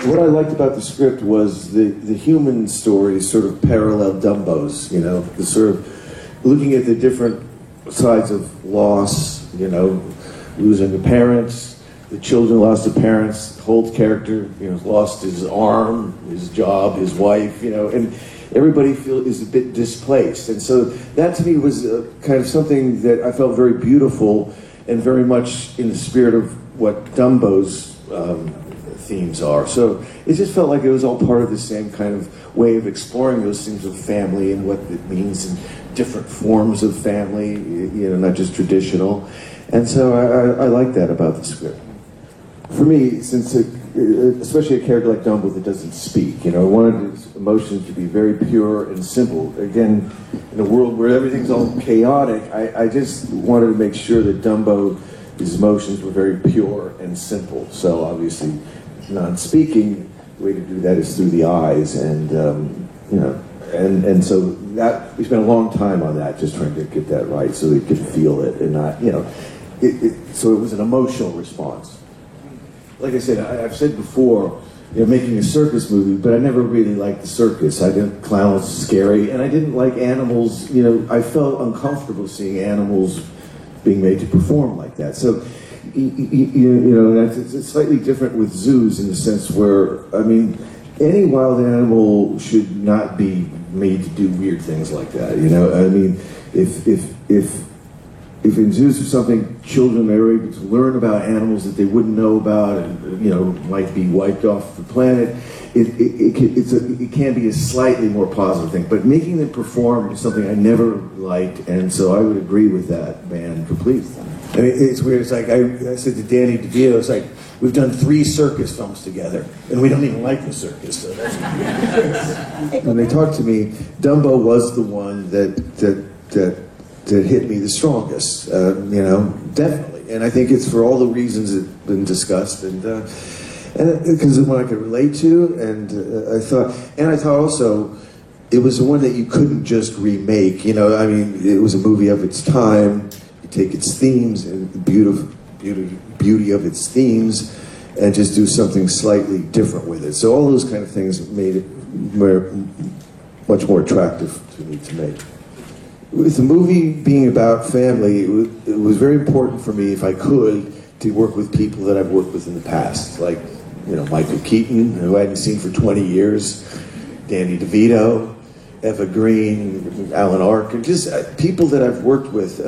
What I liked about the script was the human stories sort of parallel Dumbo's, you know, the sort of looking at the different sides of loss, you know, losing the parents, the children lost their parents, Holt's character, you know, lost his arm, his job, his wife, you know, and everybody is a bit displaced. And so that to me was kind of something that I felt very beautiful and very much in the spirit of what Dumbo's themes are. So it just felt like it was all part of the same kind of way of exploring those things of family and what it means in different forms of family, you know, not just traditional. And so I like that about the script. For me, since especially a character like Dumbo that doesn't speak, you know, I wanted his emotions to be very pure and simple. Again, in a world where everything's all chaotic, I just wanted to make sure that Dumbo, his emotions were very pure and simple. So obviously, non-speaking, the way to do that is through the eyes, and you know, and so that we spent a long time on that, just trying to get that right, so they could feel it and not, you know, so it was an emotional response. Like I said, I've said before, you know, making a circus movie, but I never really liked the circus. I didn't, clowns scary, and I didn't like animals. You know, I felt uncomfortable seeing animals being made to perform like that. So, you know, it's slightly different with zoos in the sense where, I mean, any wild animal should not be made to do weird things like that. You know, I mean, if in zoos or something, children are able to learn about animals that they wouldn't know about, and you know, might be wiped off the planet, it can be a slightly more positive thing. But making them perform is something I never liked, and so I would agree with that ban completely. I mean, it's weird. It's like I said to Danny DeVito, it's like we've done 3 circus films together, and we don't even like the circus. So that's when they talked to me, Dumbo was the one that hit me the strongest, you know, definitely. And I think it's for all the reasons that have been discussed, and because it's one I could relate to, and I thought also it was the one that you couldn't just remake. You know, I mean, it was a movie of its time. You take its themes and the beauty of its themes, and just do something slightly different with it. So all those kind of things made it much more attractive to me to make. With the movie being about family, it was very important for me, if I could, to work with people that I've worked with in the past, like, you know, Michael Keaton, who I hadn't seen for 20 years, Danny DeVito, Eva Green, Alan Arkin, just people that I've worked with,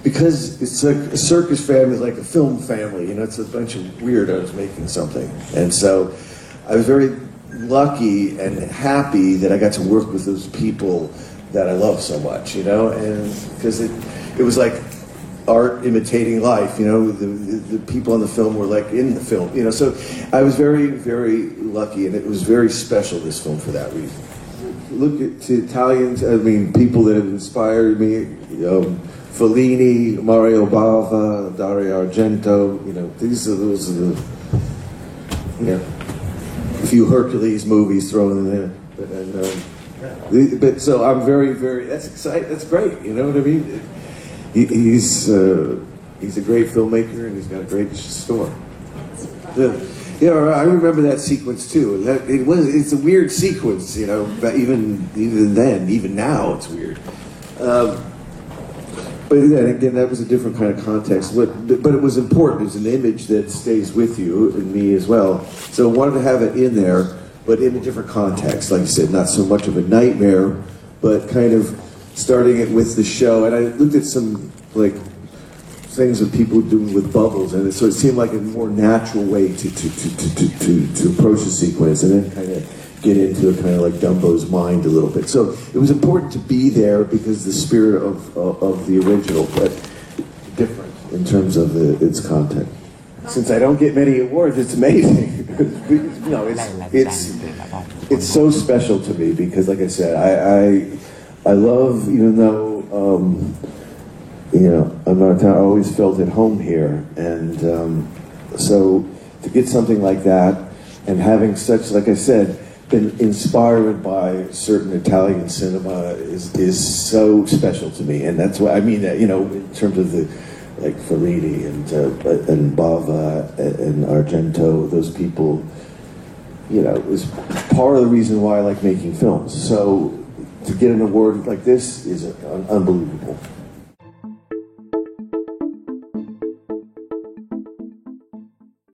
because it's like a circus family, like a film family, you know, it's a bunch of weirdos making something. And so I was very lucky and happy that I got to work with those people that I love so much, you know, and because it was like art imitating life, you know, the people on the film were like in the film, you know, so I was very, very lucky, and it was very special, this film, for that reason. Look at Italians, I mean, people that have inspired me, Fellini, Mario Bava, Dario Argento, you know, those are the, you know, a few Hercules movies thrown in there, but so I'm very, very. That's exciting. That's great. You know what I mean? He's a great filmmaker, and he's got a great story. Yeah, I remember that sequence too. It's a weird sequence, you know. But even then, even now, it's weird. But then again, that was a different kind of context. But it was important. It's an image that stays with you and me as well. So I wanted to have it in there, but in a different context. Like you said, not so much of a nightmare, but kind of starting it with the show. And I looked at some like things that people doing with bubbles, and so it seemed like a more natural way to approach the sequence, and then kind of get into a kind of like Dumbo's mind a little bit. So it was important to be there because the spirit of the original, but different in terms of its content. Since I don't get many awards, it's amazing. You know, it's so special to me because, like I said, I love, even though you know, I'm not, I always felt at home here, and so to get something like that and having such, like I said, been inspired by certain Italian cinema is so special to me, and that's why I mean that, you know, in terms of the like Fellini and Bava and Argento, those people, you know, is part of the reason why I like making films. So to get an award like this is unbelievable.